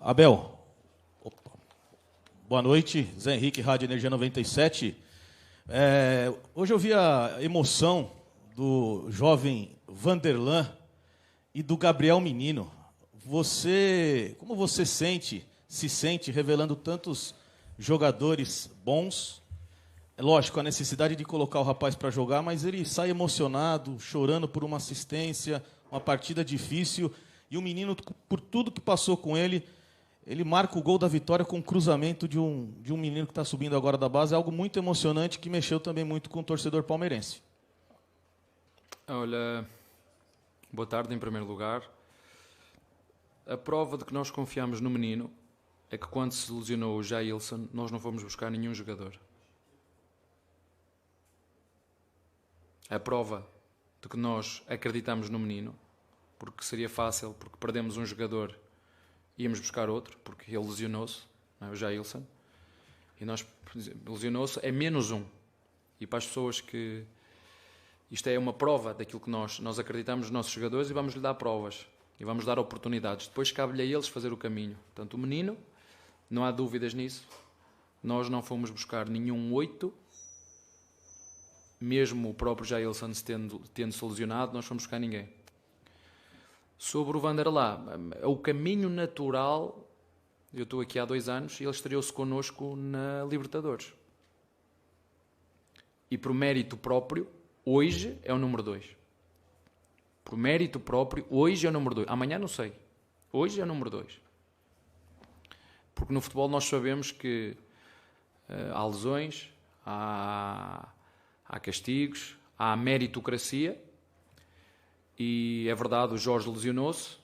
Abel, opa. Boa noite, Zé Henrique, Rádio Energia 97. Hoje eu vi a emoção do jovem Vanderlan e do Gabriel Menino. Como você se sente revelando tantos jogadores bons? É lógico, a necessidade de colocar o rapaz para jogar, mas ele sai emocionado, chorando por uma assistência, uma partida difícil, e o menino, por tudo que passou com ele marca o gol da vitória com um cruzamento de um menino que está subindo agora da base. É algo muito emocionante que mexeu também muito com o torcedor palmeirense. Olha, boa tarde em primeiro lugar. A prova de que nós confiamos no menino é que quando se lesionou o Jailson, nós não fomos buscar nenhum jogador. A prova de que nós acreditamos no menino, porque seria fácil, porque perdemos um jogador, íamos buscar outro, porque ele lesionou-se, não é? O Jailson, e nós lesionou-se, é menos um. E para as pessoas que isto é uma prova daquilo que nós acreditamos nos nossos jogadores, e vamos lhe dar provas e vamos dar oportunidades. Depois cabe-lhe a eles fazer o caminho. Portanto, o menino, não há dúvidas nisso, nós não fomos buscar nenhum 8, mesmo o próprio Jailson tendo-se lesionado, nós fomos buscar ninguém. Sobre o Vanderlan, o caminho natural, eu estou aqui há 2 anos e ele estreou-se connosco na Libertadores. E por mérito próprio, hoje é o número 2. Por mérito próprio, hoje é o número 2. Amanhã não sei. Hoje é o número 2. Porque no futebol nós sabemos que há lesões, há castigos, há meritocracia. E é verdade, o Jorge lesionou-se,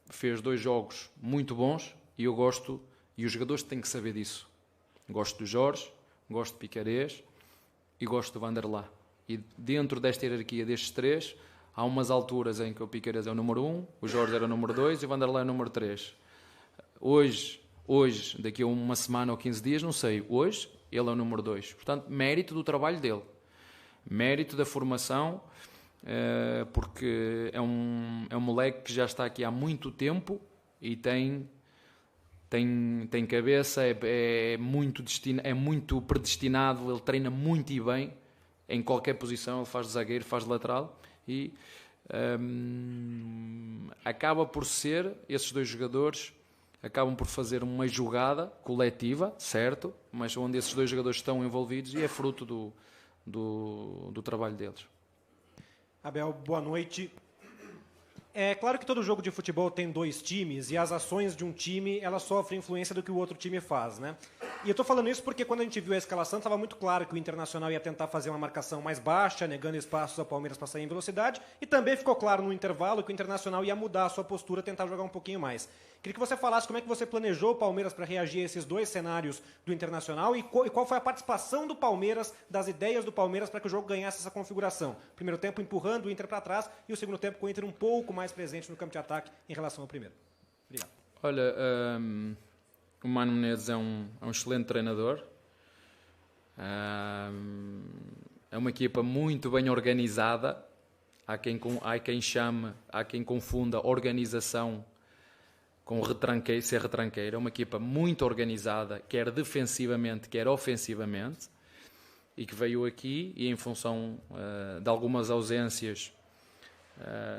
fez 2 jogos muito bons e eu gosto, e os jogadores têm que saber disso. Gosto do Jorge, gosto de Piquerez e gosto do Vanderlan. E dentro desta hierarquia destes 3, há umas alturas em que o Piquerez é o número 1, o Jorge era o número 2 e o Vanderlan é o número 3. Hoje, daqui a uma semana ou 15 dias, não sei, hoje ele é o número 2. Portanto, mérito do trabalho dele, mérito da formação, porque é um moleque que já está aqui há muito tempo e tem cabeça, é muito predestinado, ele treina muito e bem em qualquer posição, ele faz de zagueiro, faz de lateral e acaba por ser, esses 2 jogadores acabam por fazer uma jogada coletiva, certo, mas onde esses 2 jogadores estão envolvidos e é fruto do trabalho deles. Abel, boa noite. É claro que todo jogo de futebol tem 2 times e as ações de um time elas sofrem influência do que o outro time faz, né? E eu estou falando isso porque quando a gente viu a escalação estava muito claro que o Internacional ia tentar fazer uma marcação mais baixa, negando espaços ao Palmeiras para sair em velocidade, e também ficou claro no intervalo que o Internacional ia mudar a sua postura, tentar jogar um pouquinho mais. Queria que você falasse como é que você planejou o Palmeiras para reagir a esses 2 cenários do Internacional e qual foi a participação do Palmeiras, das ideias do Palmeiras para que o jogo ganhasse essa configuração. Primeiro tempo empurrando o Inter para trás e o segundo tempo com o Inter um pouco mais presente no campo de ataque em relação ao primeiro. Obrigado. Olha, o Mano Menezes é um excelente treinador. É uma equipa muito bem organizada. Há quem confunda organização com ser retranqueiro. É uma equipa muito organizada, quer defensivamente, quer ofensivamente, e que veio aqui e em função de algumas ausências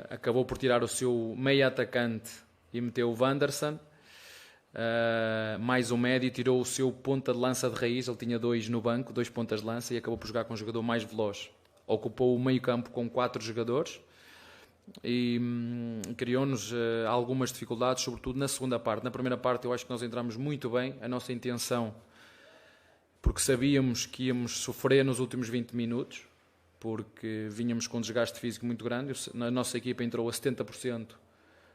acabou por tirar o seu meio atacante e meteu o Wanderson, mais um médio, tirou o seu ponta de lança de raiz. Ele tinha 2 no banco, 2 pontas de lança, e acabou por jogar com um jogador mais veloz. Ocupou o meio campo com 4 jogadores e criou-nos algumas dificuldades, sobretudo na segunda parte. Na primeira parte eu acho que nós entramos muito bem. A nossa intenção, porque sabíamos que íamos sofrer nos últimos 20 minutos, porque vínhamos com um desgaste físico muito grande. A nossa equipa entrou a 70%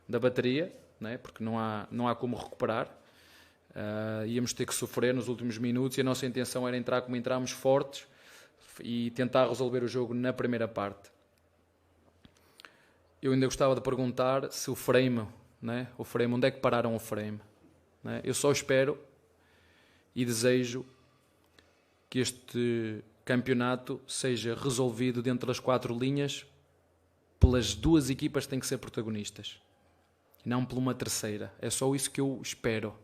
da bateria, né? Porque não há como recuperar. Íamos ter que sofrer nos últimos minutos e a nossa intenção era entrar como entramos, fortes, e tentar resolver o jogo na primeira parte. Eu ainda gostava de perguntar se o frame, né? Onde é que pararam o frame? Né? Eu só espero e desejo que este campeonato seja resolvido dentro das 4 linhas pelas 2 equipas que têm que ser protagonistas, e não por uma terceira. É só isso que eu espero.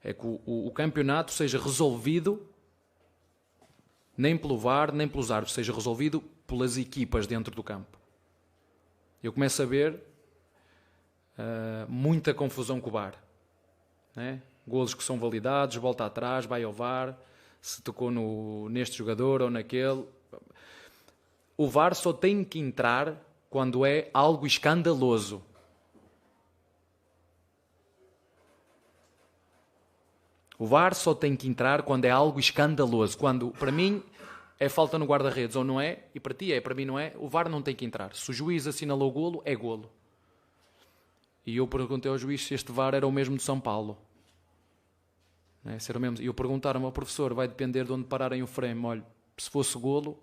é que o campeonato seja resolvido nem pelo VAR, nem pelos árbitros, seja resolvido pelas equipas dentro do campo. Eu começo a ver muita confusão com o VAR. Né? Golos que são validados, volta atrás, vai ao VAR, se tocou neste jogador ou naquele. O VAR só tem que entrar quando é algo escandaloso. O VAR só tem que entrar quando é algo escandaloso. Quando, para mim, é falta no guarda-redes ou não é, e para ti é, para mim não é, o VAR não tem que entrar. Se o juiz assinalou o golo, é golo. E eu perguntei ao juiz se este VAR era o mesmo de São Paulo. Se era o mesmo. E eu perguntaram ao professor, vai depender de onde pararem o frame. Olha, se fosse golo,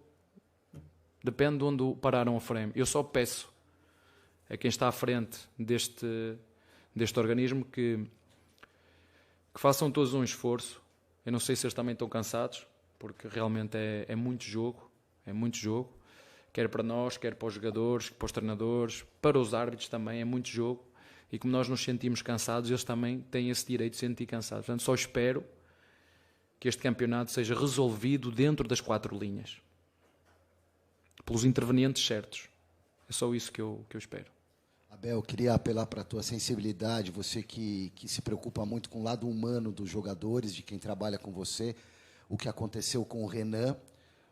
depende de onde pararam o frame. Eu só peço a quem está à frente deste organismo que façam todos um esforço. Eu não sei se eles também estão cansados, porque realmente é muito jogo, quer para nós, quer para os jogadores, para os treinadores, para os árbitros também, é muito jogo, e como nós nos sentimos cansados, eles também têm esse direito de se sentir cansados. Portanto, só espero que este campeonato seja resolvido dentro das 4 linhas, pelos intervenientes certos. É só isso que eu espero. Abel, eu queria apelar para a tua sensibilidade, você que se preocupa muito com o lado humano dos jogadores, de quem trabalha com você, o que aconteceu com o Renan,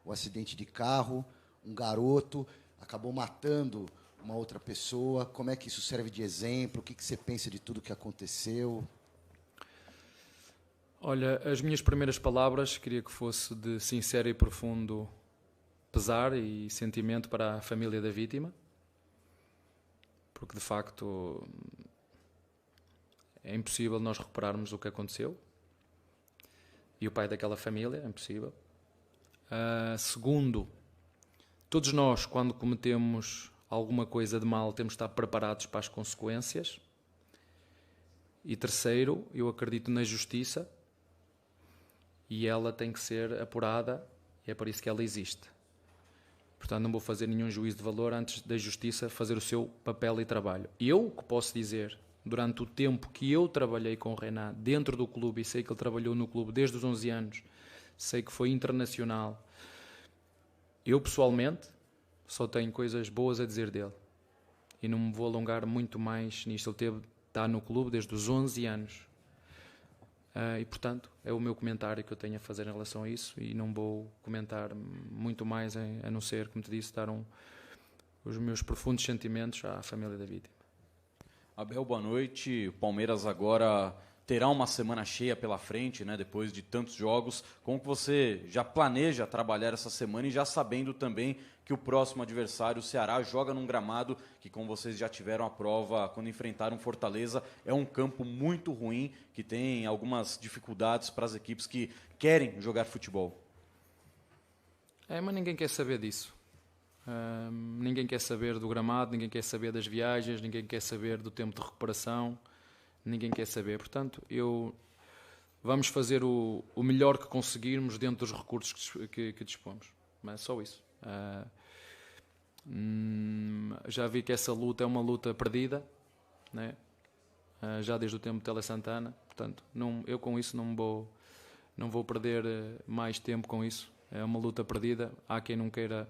o acidente de carro, um garoto acabou matando uma outra pessoa. Como é que isso serve de exemplo? O que você pensa de tudo que aconteceu? Olha, as minhas primeiras palavras queria que fosse de sincero e profundo pesar e sentimento para a família da vítima, porque de facto é impossível nós recuperarmos o que aconteceu, e o pai daquela família, é impossível. Segundo, todos nós, quando cometemos alguma coisa de mal, temos de estar preparados para as consequências. E terceiro, eu acredito na justiça, e ela tem que ser apurada, e é por isso que ela existe. Portanto, não vou fazer nenhum juízo de valor antes da justiça fazer o seu papel e trabalho. Eu que posso dizer, durante o tempo que eu trabalhei com o Renan dentro do clube, e sei que ele trabalhou no clube desde os 11 anos, sei que foi internacional, eu pessoalmente só tenho coisas boas a dizer dele. E não me vou alongar muito mais nisto. Ele está no clube desde os 11 anos. E, portanto, é o meu comentário que eu tenho a fazer em relação a isso, e não vou comentar muito mais, a não ser, como te disse, dar os meus profundos sentimentos à família da vítima. Abel, boa noite. O Palmeiras agora terá uma semana cheia pela frente, né, depois de tantos jogos. Como que você já planeja trabalhar essa semana, e já sabendo também que o próximo adversário, o Ceará, joga num gramado que, como vocês já tiveram a prova quando enfrentaram Fortaleza, é um campo muito ruim, que tem algumas dificuldades para as equipes que querem jogar futebol? Mas ninguém quer saber disso. Ninguém quer saber do gramado, ninguém quer saber das viagens, ninguém quer saber do tempo de recuperação, ninguém quer saber. Portanto, vamos fazer o melhor que conseguirmos dentro dos recursos que dispomos. Mas só isso. Já vi que essa luta é uma luta perdida, né? Já desde o tempo de Tele Santana. Portanto, eu com isso não vou perder mais tempo com isso. É uma luta perdida. Há quem não queira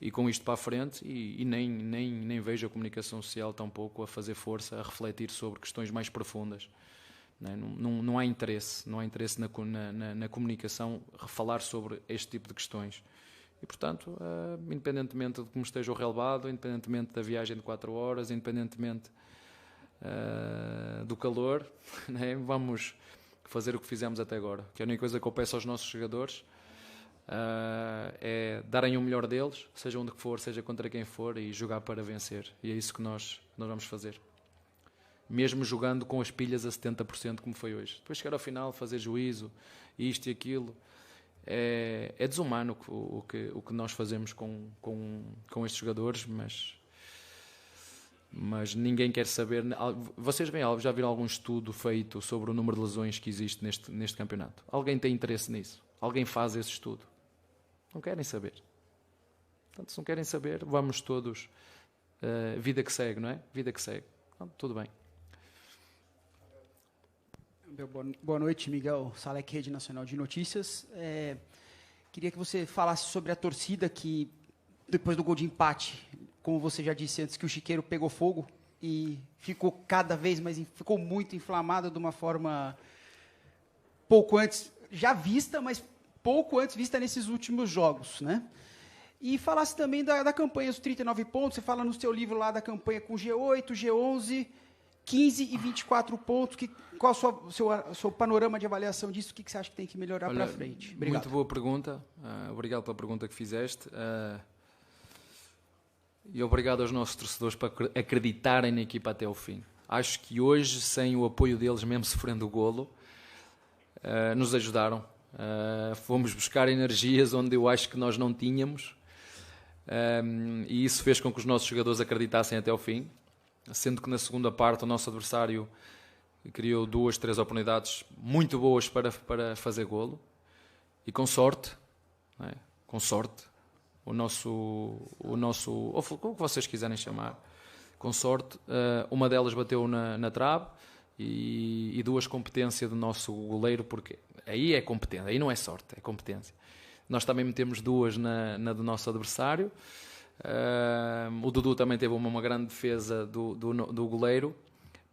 ir com isto para a frente, e nem vejo a comunicação social tampouco a fazer força, a refletir sobre questões mais profundas. Não há interesse na comunicação falar sobre este tipo de questões. E, portanto, independentemente de como esteja o relevado, independentemente da viagem de 4 horas, independentemente do calor, né, vamos fazer o que fizemos até agora. Que a única coisa que eu peço aos nossos jogadores é darem o melhor deles, seja onde for, seja contra quem for, e jogar para vencer. E é isso que nós vamos fazer. Mesmo jogando com as pilhas a 70%, como foi hoje. Depois chegar ao final, fazer juízo, isto e aquilo, é desumano o que nós fazemos com estes jogadores, mas ninguém quer saber. Vocês já viram algum estudo feito sobre o número de lesões que existe neste campeonato? Alguém tem interesse nisso? Alguém faz esse estudo? Não querem saber. Portanto, se não querem saber, vamos todos. Vida que segue, não é? Vida que segue. Então, tudo bem. Boa noite, Miguel Salek, Rede Nacional de Notícias. Queria que você falasse sobre a torcida que, depois do gol de empate, como você já disse antes, que o Chiqueiro pegou fogo e ficou cada vez mais, ficou muito inflamado de uma forma pouco antes, já vista, mas pouco antes vista nesses últimos jogos, né? E falasse também da campanha dos 39 pontos, você fala no seu livro lá da campanha com G8, G11, 15 e 24 pontos. Qual o seu panorama de avaliação disso? O que você acha que tem que melhorar para frente? Obrigado. Muito boa pergunta. Obrigado pela pergunta que fizeste. E obrigado aos nossos torcedores por acreditarem na equipa até o fim. Acho que hoje, sem o apoio deles, mesmo sofrendo o golo, nos ajudaram. Fomos buscar energias onde eu acho que nós não tínhamos. E isso fez com que os nossos jogadores acreditassem até o fim. Sendo que na segunda parte o nosso adversário criou 2, 3 oportunidades muito boas para fazer golo. E com sorte, não é? Com sorte, o nosso, ou como vocês quiserem chamar, com sorte, uma delas bateu na trave e 2 competência do nosso goleiro, porque aí é competência, aí não é sorte, é competência. Nós também metemos 2 na do nosso adversário. O Dudu também teve uma grande defesa do goleiro,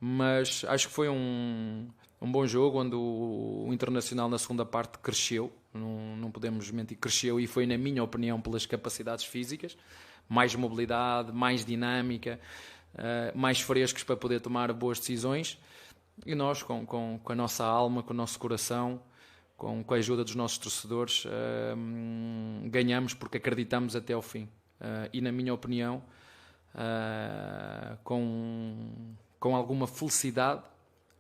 mas acho que foi um bom jogo onde o Internacional na segunda parte cresceu, não podemos mentir, cresceu, e foi, na minha opinião, pelas capacidades físicas, mais mobilidade, mais dinâmica, mais frescos para poder tomar boas decisões, e nós com a nossa alma, com o nosso coração, com a ajuda dos nossos torcedores, ganhamos porque acreditamos até ao fim. E, na minha opinião, com alguma felicidade,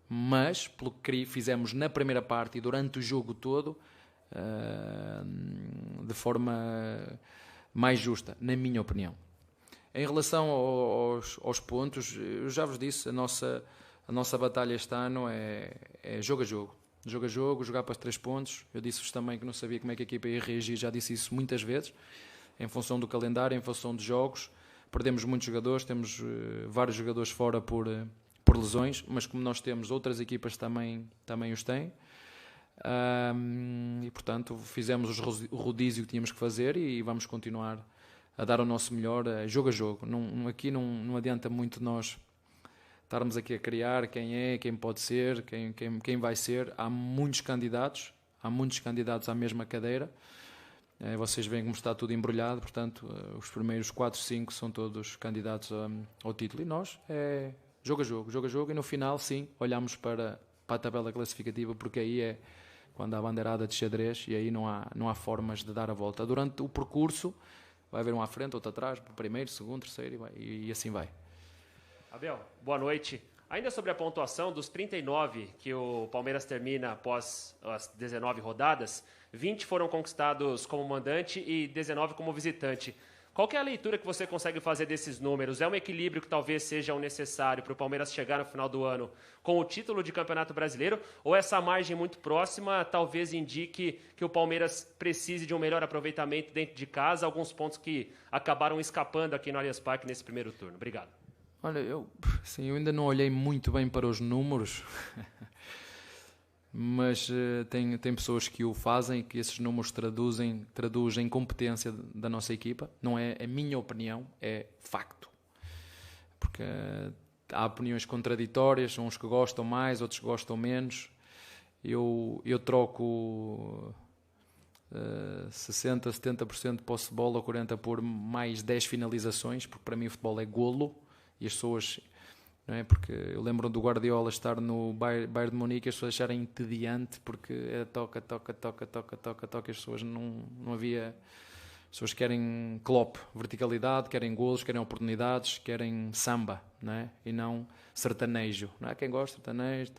mas pelo que fizemos na primeira parte e durante o jogo todo, de forma mais justa, na minha opinião. Em relação aos pontos, eu já vos disse, a nossa batalha este ano é jogo a jogo. Jogo a jogo, jogar para os 3 pontos. Eu disse-vos também que não sabia como é que a equipa ia reagir, já disse isso muitas vezes. Em função do calendário, em função de jogos, perdemos muitos jogadores, temos vários jogadores fora por lesões, mas como nós temos, outras equipas também os têm, e portanto fizemos o rodízio que tínhamos que fazer e vamos continuar a dar o nosso melhor, jogo a jogo. Aqui não adianta muito nós estarmos aqui a criar quem pode ser, quem vai ser. Há muitos candidatos à mesma cadeira. Vocês veem como está tudo embrulhado, portanto, os primeiros 4, 5 são todos candidatos ao título. E nós, jogo a jogo, e no final, sim, olhamos para a tabela classificativa, porque aí é quando há a bandeirada de xadrez, e aí não há formas de dar a volta. Durante o percurso, vai haver um à frente, outro atrás, primeiro, segundo, terceiro, e assim vai. Abel, boa noite. Ainda sobre a pontuação dos 39 que o Palmeiras termina após as 19 rodadas, 20 foram conquistados como mandante e 19 como visitante. Qual que é a leitura que você consegue fazer desses números? É um equilíbrio que talvez seja o necessário para o Palmeiras chegar no final do ano com o título de Campeonato Brasileiro? Ou essa margem muito próxima talvez indique que o Palmeiras precise de um melhor aproveitamento dentro de casa, alguns pontos que acabaram escapando aqui no Allianz Parque nesse primeiro turno? Obrigado. Olha, eu ainda não olhei muito bem para os números, mas tem pessoas que o fazem e que esses números traduzem competência da nossa equipa. Não é a minha opinião, é facto. Porque há opiniões contraditórias, uns que gostam mais, outros que gostam menos. Eu troco 60%, 70% de posse de bola ou 40% por mais 10 finalizações, porque para mim o futebol é golo. E as pessoas, não é? Porque eu lembro do Guardiola estar no Bayern de Munique e as pessoas acharem entediante porque é toca, as pessoas não havia. As pessoas querem Klopp, verticalidade, querem golos, querem oportunidades, querem samba, não é? E não sertanejo, não é? Quem gosta de sertanejo,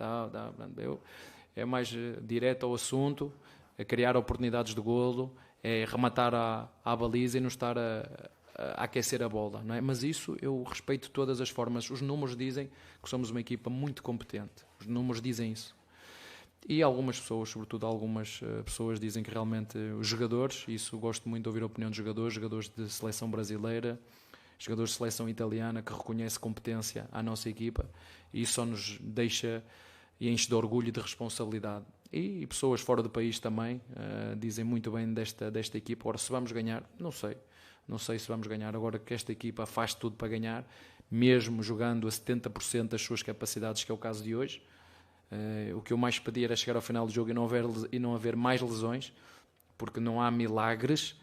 é mais direto ao assunto, é criar oportunidades de golo, é rematar à baliza e não estar a aquecer a bola, não é? Mas isso eu respeito de todas as formas. Os números dizem que somos uma equipa muito competente. Os números dizem isso. E algumas pessoas, sobretudo algumas pessoas, dizem que realmente os jogadores, isso gosto muito de ouvir a opinião de jogadores de seleção brasileira, jogadores de seleção italiana, que reconhecem competência à nossa equipa, e isso só nos deixa e enche de orgulho e de responsabilidade. E pessoas fora do país também dizem muito bem desta equipa. Agora, se vamos ganhar, não sei se vamos ganhar. Agora que esta equipa faz tudo para ganhar, mesmo jogando a 70% das suas capacidades, que é o caso de hoje. O que eu mais pedi era chegar ao final do jogo e não haver mais lesões, porque não há milagres.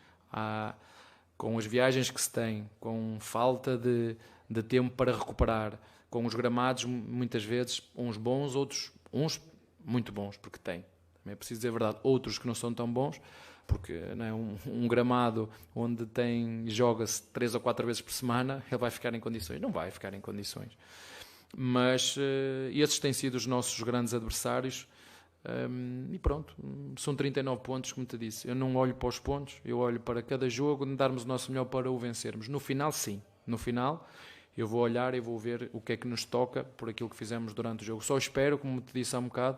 Com as viagens que se tem, com falta de tempo para recuperar, com os gramados muitas vezes, uns bons, outros uns muito bons, porque tem. Também é preciso dizer a verdade, outros que não são tão bons, porque não é, um gramado onde joga-se 3 ou 4 vezes por semana, ele vai ficar em condições? Não vai ficar em condições. Mas esses têm sido os nossos grandes adversários. E pronto, são 39 pontos, como te disse. Eu não olho para os pontos, eu olho para cada jogo, darmos o nosso melhor para o vencermos. No final, sim. No final, eu vou olhar e vou ver o que é que nos toca por aquilo que fizemos durante o jogo. Só espero, como te disse há um bocado,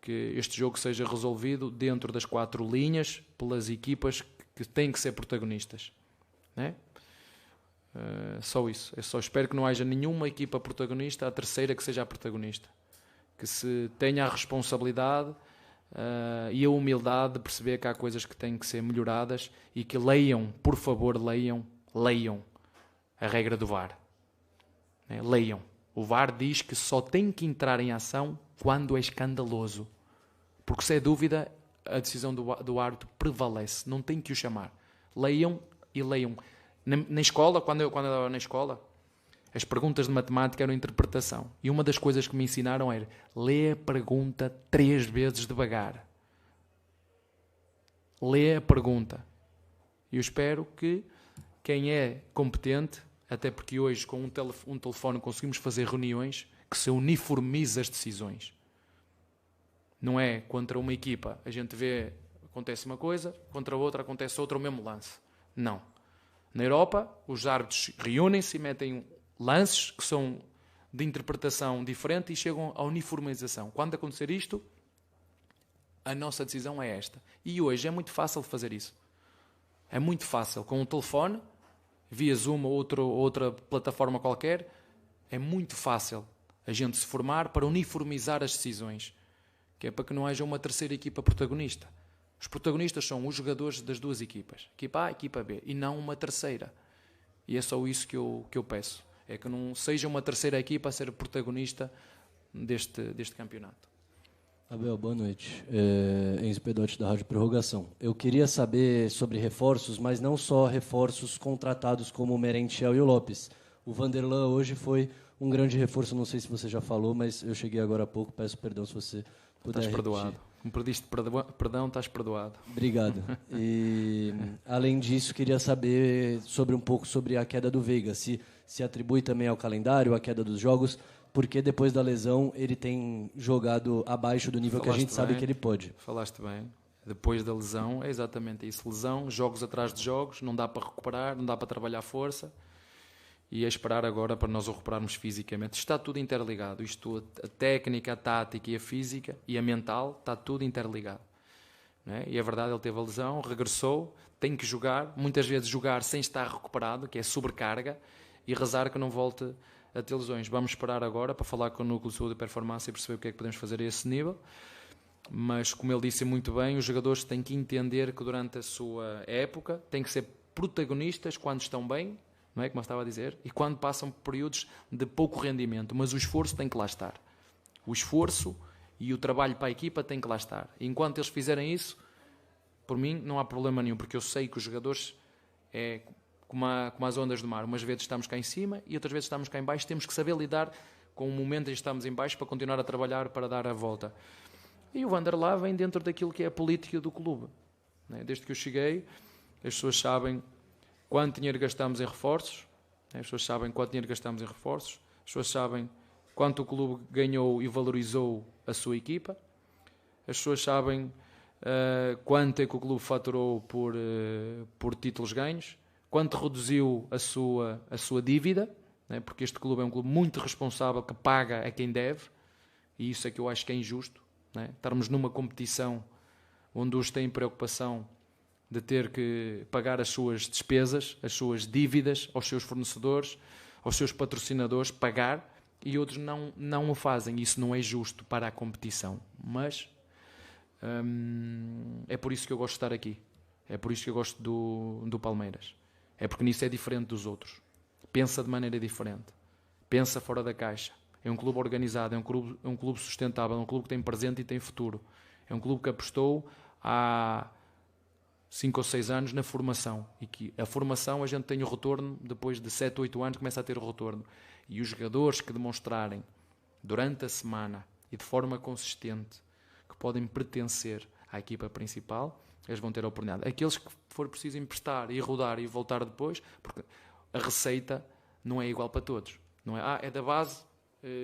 que este jogo seja resolvido dentro das 4 linhas, pelas equipas que têm que ser protagonistas. Né? Só isso. Eu só espero que não haja nenhuma equipa protagonista, a terceira que seja a protagonista. Que se tenha a responsabilidade e a humildade de perceber que há coisas que têm que ser melhoradas e que leiam, por favor, leiam a regra do VAR. Leiam. O VAR diz que só tem que entrar em ação quando é escandaloso. Porque se é dúvida, a decisão do árbitro prevalece. Não tem que o chamar. Leiam e leiam. Na escola, quando eu estava na escola, as perguntas de matemática eram interpretação. E uma das coisas que me ensinaram era lê a pergunta 3 vezes devagar. Lê a pergunta. E eu espero que quem é competente, até porque hoje com um telefone conseguimos fazer reuniões, que se uniformize as decisões. Não é contra uma equipa, a gente vê, acontece uma coisa, contra outra acontece outra, o mesmo lance. Não. Na Europa, os árbitros reúnem-se e metem lances que são de interpretação diferente e chegam à uniformização. Quando acontecer isto, a nossa decisão é esta. E hoje é muito fácil fazer isso. É muito fácil. Com um telefone, via Zoom ou outra plataforma qualquer, é muito fácil a gente se formar para uniformizar as decisões. Que é para que não haja uma terceira equipa protagonista. Os protagonistas são os jogadores das 2 equipas. Equipa A e equipa B. E não uma terceira. E é só isso que eu peço. É que não seja uma terceira equipa a ser protagonista deste campeonato. Abel, boa noite. Enzo Pedotti, da Rádio Prorrogação. Eu queria saber sobre reforços, mas não só reforços contratados como o Merentiel e o Lopes. O Vanderlan hoje foi um grande reforço, não sei se você já falou, mas eu cheguei agora há pouco, peço perdão se você puder Estás repetir. perdoado. Me pediste perdão, estás perdoado. Obrigado. E, além disso, queria saber um pouco sobre a queda do Veiga. Se atribui também ao calendário, a queda dos jogos, porque depois da lesão ele tem jogado abaixo do nível que a gente sabe que ele pode. Falaste bem. Depois da lesão, é exatamente isso. Lesão, jogos atrás de jogos, não dá para recuperar, não dá para trabalhar força. E é esperar agora para nós o recuperarmos fisicamente. Está tudo interligado. A técnica, a tática e a física e a mental, está tudo interligado. Não é? E é verdade, ele teve a lesão, regressou, tem que jogar, muitas vezes jogar sem estar recuperado, que é sobrecarga, e rezar que não volte a ter lesões. Vamos esperar agora para falar com o Núcleo de Saúde e Performance e perceber o que é que podemos fazer a esse nível. Mas, como ele disse muito bem, os jogadores têm que entender que durante a sua época têm que ser protagonistas quando estão bem, não é como eu estava a dizer, e quando passam por períodos de pouco rendimento, mas o esforço tem que lá estar. O esforço e o trabalho para a equipa tem que lá estar. E enquanto eles fizerem isso, por mim não há problema nenhum, porque eu sei que os jogadores é como as ondas do mar. Umas vezes estamos cá em cima e outras vezes estamos cá em baixo. Temos que saber lidar com o momento em que estamos em baixo para continuar a trabalhar para dar a volta. E o Vanderlan vem dentro daquilo que é a política do clube. Desde que eu cheguei, as pessoas sabem quanto dinheiro gastamos em reforços, as pessoas sabem quanto dinheiro gastamos em reforços, as pessoas sabem quanto o clube ganhou e valorizou a sua equipa, as pessoas sabem quanto é que o clube faturou por títulos ganhos, quanto reduziu a sua dívida, porque este clube é um clube muito responsável que paga a quem deve, e isso é que eu acho que é injusto, estarmos numa competição onde os têm preocupação de ter que pagar as suas despesas, as suas dívidas aos seus fornecedores, aos seus patrocinadores, pagar, e outros não o fazem. Isso não é justo para a competição, mas é por isso que eu gosto de estar aqui. É por isso que eu gosto do Palmeiras. É porque nisso é diferente dos outros. Pensa de maneira diferente. Pensa fora da caixa. É um clube organizado, é um clube sustentável, é um clube que tem presente e tem futuro. É um clube que apostou há 5 ou 6 anos na formação. E que a formação a gente tem o retorno, depois de 7 ou 8 anos começa a ter o retorno. E os jogadores que demonstrarem durante a semana e de forma consistente que podem pertencer à equipa principal, eles vão ter a oportunidade. Aqueles que for preciso emprestar e rodar e voltar depois, porque a receita não é igual para todos. Não é, é da base,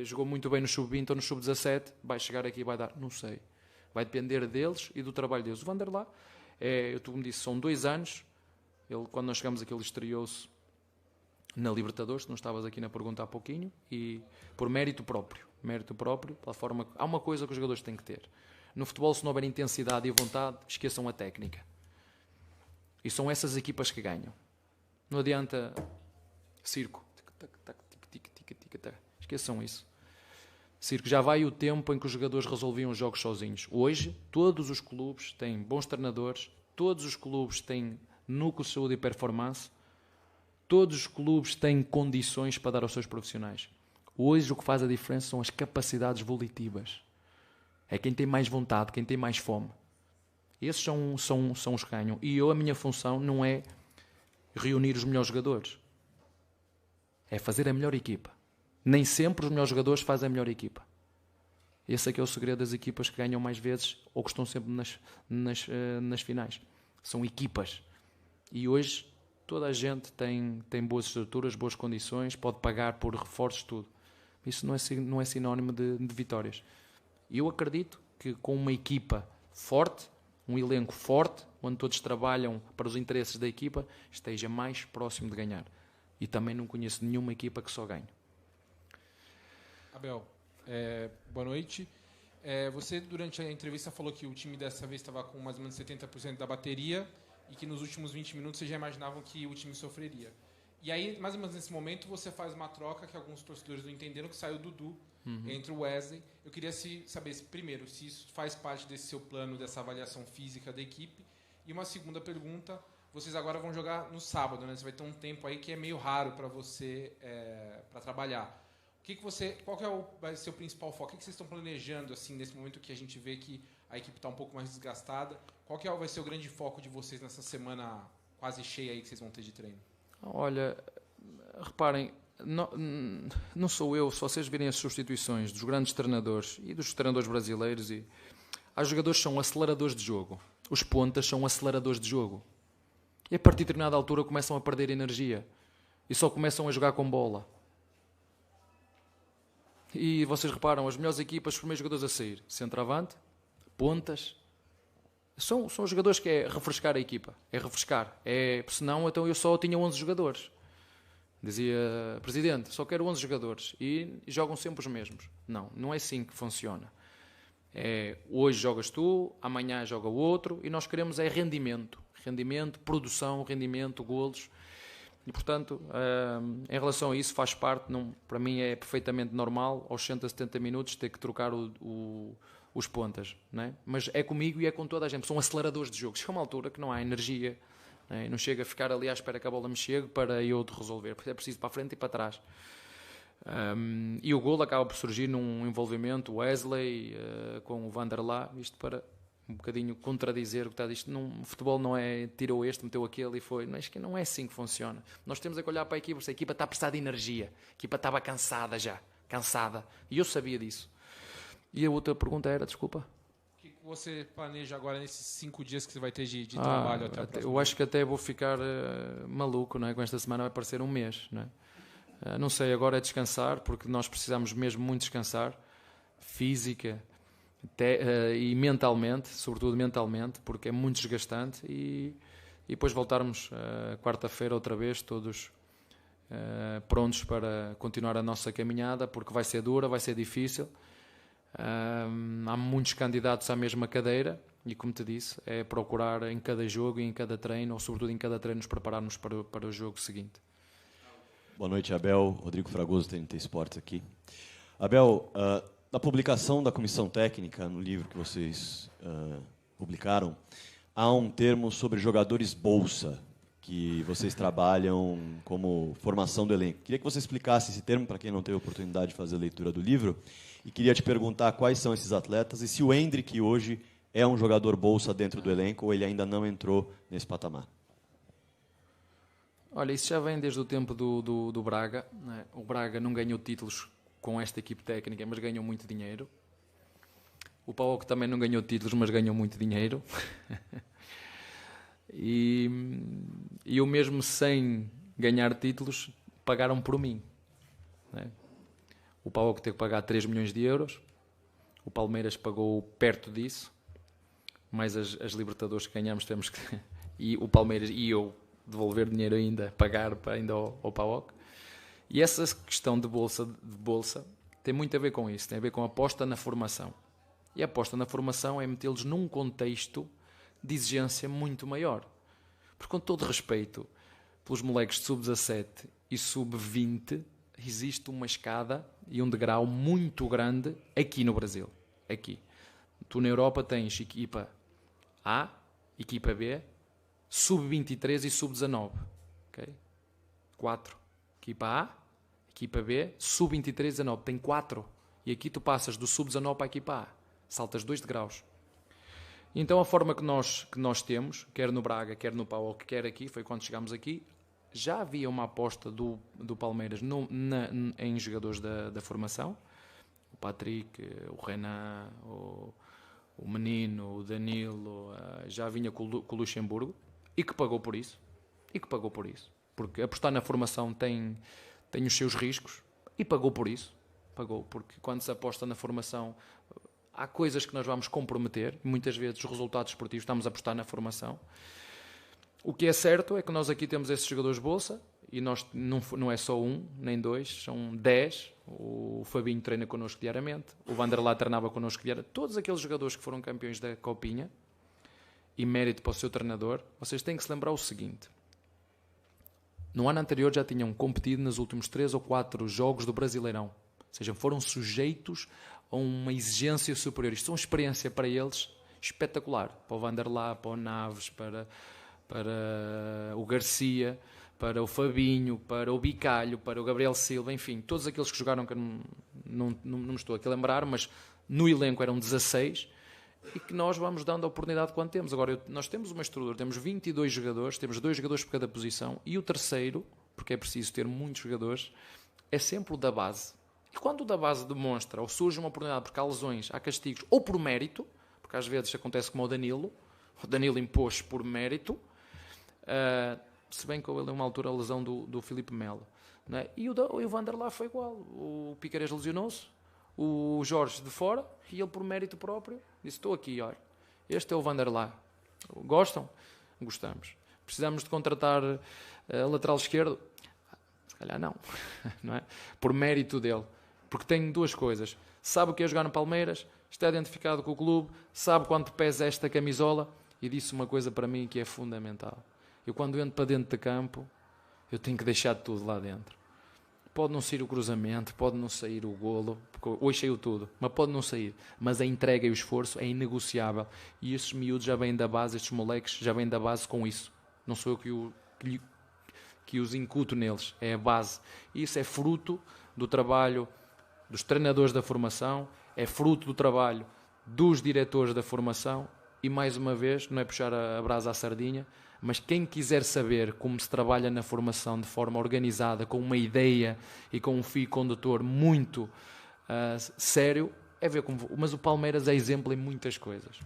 jogou muito bem no sub-20 ou no sub-17, vai chegar aqui e vai dar. Não sei. Vai depender deles e do trabalho deles. O Vanderlá, tu me disse, são 2 anos. Ele, quando nós chegamos aqui, ele estreou-se na Libertadores, não estavas aqui na pergunta há pouquinho, e por mérito próprio, pela forma. Há uma coisa que os jogadores têm que ter. No futebol, se não houver intensidade e vontade, esqueçam a técnica. E são essas equipas que ganham. Não adianta circo. Esqueçam isso. Circo, já vai o tempo em que os jogadores resolviam os jogos sozinhos. Hoje, todos os clubes têm bons treinadores, todos os clubes têm núcleo de saúde e performance, todos os clubes têm condições para dar aos seus profissionais. Hoje o que faz a diferença são as capacidades volitivas. É quem tem mais vontade, quem tem mais fome. Esses são os que ganham. E a minha função não é reunir os melhores jogadores. É fazer a melhor equipa. Nem sempre os melhores jogadores fazem a melhor equipa. Esse é que é o segredo das equipas que ganham mais vezes ou que estão sempre nas finais. São equipas. E hoje toda a gente tem boas estruturas, boas condições, pode pagar por reforços, tudo. Isso não é sinónimo de vitórias. E eu acredito que com uma equipa forte, um elenco forte, onde todos trabalham para os interesses da equipa, esteja mais próximo de ganhar. E também não conheço nenhuma equipa que só ganhe. Abel, boa noite. Você, durante a entrevista, falou que o time dessa vez estava com mais ou menos 70% da bateria e que nos últimos 20 minutos vocês já imaginavam que o time sofreria. E aí, mais ou menos nesse momento, você faz uma troca que alguns torcedores não entenderam, que saiu o Dudu entre o Wesley. Eu queria saber, primeiro, se isso faz parte desse seu plano, dessa avaliação física da equipe. E uma segunda pergunta, vocês agora vão jogar no sábado, né? Você vai ter um tempo aí que é meio raro para você para trabalhar. Qual que vai ser o principal foco? O que vocês estão planejando assim, nesse momento que a gente vê que a equipe está um pouco mais desgastada? Qual que vai ser o grande foco de vocês nessa semana quase cheia aí que vocês vão ter de treino? Olha, reparem, não sou eu, se vocês virem as substituições dos grandes treinadores e dos treinadores brasileiros, os jogadores são aceleradores de jogo, os pontas são aceleradores de jogo. E a partir de determinada altura começam a perder energia e só começam a jogar com bola. E vocês reparam, as melhores equipas, os primeiros jogadores a sair, centroavante, pontas, são os jogadores que é refrescar a equipa, é refrescar. Senão, então eu só tinha 11 jogadores. Dizia, presidente, só quero 11 jogadores e jogam sempre os mesmos. Não é assim que funciona. Hoje jogas tu, amanhã joga o outro e nós queremos rendimento, produção, golos. E, portanto, em relação a isso, faz parte, para mim é perfeitamente normal, aos 60, 70 minutos, ter que trocar os pontas. Não é? Mas é comigo e é com toda a gente. São aceleradores de jogo. Chega uma altura que não há energia, não chega a ficar ali à espera que a bola me chegue para eu resolver. É preciso para a frente e para trás. E o golo acaba por surgir num envolvimento Wesley com o Vanderlá, isto para um bocadinho contradizer o que está a dizer. O futebol não é tirou este, meteu aquele e foi. Não é assim que funciona. Nós temos que olhar para a equipa, se a equipa está a precisar de energia, a equipa estava cansada já, e eu sabia disso. E a outra pergunta era, desculpa? O que você planeja agora nesses 5 dias que você vai ter de trabalho até o próximo? Eu acho que até vou ficar maluco, não é? Com esta semana vai parecer um mês, não é? Não sei, agora é descansar, porque nós precisamos mesmo muito descansar, física e mentalmente, sobretudo mentalmente, porque é muito desgastante, e depois voltarmos quarta-feira outra vez, todos prontos para continuar a nossa caminhada, porque vai ser dura, vai ser difícil. Há muitos candidatos à mesma cadeira e, como te disse, é procurar em cada jogo e em cada treino, ou sobretudo em cada treino, nos prepararmos para o jogo seguinte. Boa noite, Abel. Rodrigo Fragoso, TNT Esportes aqui. Abel, na publicação da comissão técnica, no livro que vocês publicaram, há um termo sobre jogadores bolsa, que vocês trabalham como formação do elenco. Queria que você explicasse esse termo para quem não teve a oportunidade de fazer a leitura do livro, e queria te perguntar quais são esses atletas e se o Endrick hoje é um jogador bolsa dentro do elenco ou ele ainda não entrou nesse patamar. Olha, isso já vem desde o tempo do Braga, né? O Braga não ganhou títulos com esta equipe técnica, mas ganhou muito dinheiro. O PAOK também não ganhou títulos, mas ganhou muito dinheiro. E eu mesmo sem ganhar títulos, pagaram por mim, né? O PAOK teve que pagar 3 milhões de euros, o Palmeiras pagou perto disso, mais as Libertadores que ganhamos temos que... E o Palmeiras e eu devolver dinheiro ainda, pagar ainda ao PAOK. E essa questão de bolsa tem muito a ver com isso, tem a ver com a aposta na formação. E a aposta na formação é metê-los num contexto de exigência muito maior. Porque, com todo respeito pelos moleques de sub-17 e sub-20, existe uma escada e um degrau muito grande aqui no Brasil. Aqui. Tu na Europa tens equipa A, equipa B, sub-23 e sub-19. Okay? 4. Equipa A, equipa B, sub-23 e 19. Tem 4. E aqui tu passas do sub-19 para a equipa A. Saltas 2 degraus. Então a forma que nós temos, quer no Braga, quer no PAOK, quer aqui, foi quando chegámos aqui, já havia uma aposta do Palmeiras em jogadores da formação. O Patrick, o Renan, o Menino, o Danilo, já vinha com o Luxemburgo e que pagou por isso. Porque apostar na formação tem os seus riscos e pagou por isso. Pagou, porque quando se aposta na formação... Há coisas que nós vamos comprometer, muitas vezes os resultados esportivos estamos a apostar na formação. O que é certo é que nós aqui temos esses jogadores bolsa, e nós não é só um, nem dois, são 10. O Fabinho treina connosco diariamente, o Vanderlá treinava connosco diariamente. Todos aqueles jogadores que foram campeões da Copinha, e mérito para o seu treinador, vocês têm que se lembrar o seguinte. No ano anterior já tinham competido nos últimos 3 ou 4 jogos do Brasileirão. Ou seja, foram sujeitos a uma exigência superior. Isto é uma experiência para eles espetacular. Para o Vanderlá, para o Naves, para o Garcia, para o Fabinho, para o Bicalho, para o Gabriel Silva, enfim, todos aqueles que jogaram, que não me estou aqui a lembrar, mas no elenco eram 16, e que nós vamos dando a oportunidade quando temos. Agora, nós temos uma estrutura, temos 22 jogadores, temos 2 jogadores por cada posição, e o terceiro, porque é preciso ter muitos jogadores, é sempre o da base. E quando o da base demonstra, ou surge uma oportunidade porque há lesões, há castigos, ou por mérito, porque às vezes acontece como o Danilo impôs por mérito, se bem que houve uma altura a lesão do Filipe Melo, não é? E o Vanderlá foi igual, o Piquerez lesionou-se, o Jorge de fora, e ele por mérito próprio disse, estou aqui, olha, este é o Vanderlá. Gostam? Gostamos. Precisamos de contratar lateral esquerdo? Se calhar não, não é? Por mérito dele. Porque tem 2 coisas. Sabe o que é jogar no Palmeiras, está identificado com o clube, sabe quanto pesa esta camisola, e disse uma coisa para mim que é fundamental. Eu quando entro para dentro de campo, eu tenho que deixar tudo lá dentro. Pode não sair o cruzamento, pode não sair o golo, porque hoje saiu tudo, mas pode não sair. Mas a entrega e o esforço é inegociável. E estes miúdos já vêm da base, estes moleques já vêm da base com isso. Não sou eu que os incuto neles, é a base. E isso é fruto do trabalho dos treinadores da formação, é fruto do trabalho dos diretores da formação, e mais uma vez, não é puxar a brasa à sardinha, mas quem quiser saber como se trabalha na formação de forma organizada, com uma ideia e com um fio condutor muito sério, é ver como... Mas o Palmeiras é exemplo em muitas coisas,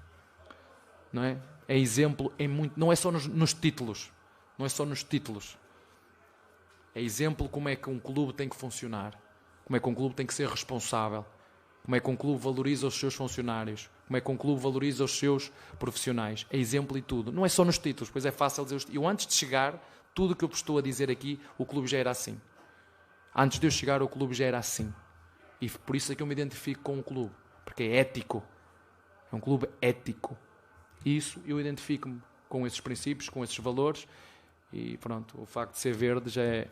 não é? É exemplo em muito... Não é só nos títulos, não é só nos títulos. É exemplo como é que um clube tem que funcionar, como é que um clube tem que ser responsável, como é que um clube valoriza os seus funcionários, como é que um clube valoriza os seus profissionais. É exemplo e tudo. Não é só nos títulos, pois é fácil dizer... Eu antes de chegar, tudo o que eu estou a dizer aqui, o clube já era assim. Antes de eu chegar, o clube já era assim. E por isso é que eu me identifico com o clube, porque é ético. É um clube ético. E isso, eu identifico-me com esses princípios, com esses valores, e pronto, o facto de ser verde já é,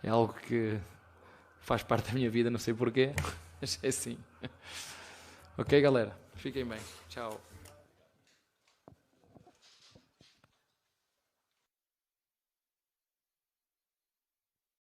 é algo que Faz parte da minha vida, não sei porquê, mas é assim. Ok, galera? Fiquem bem. Tchau.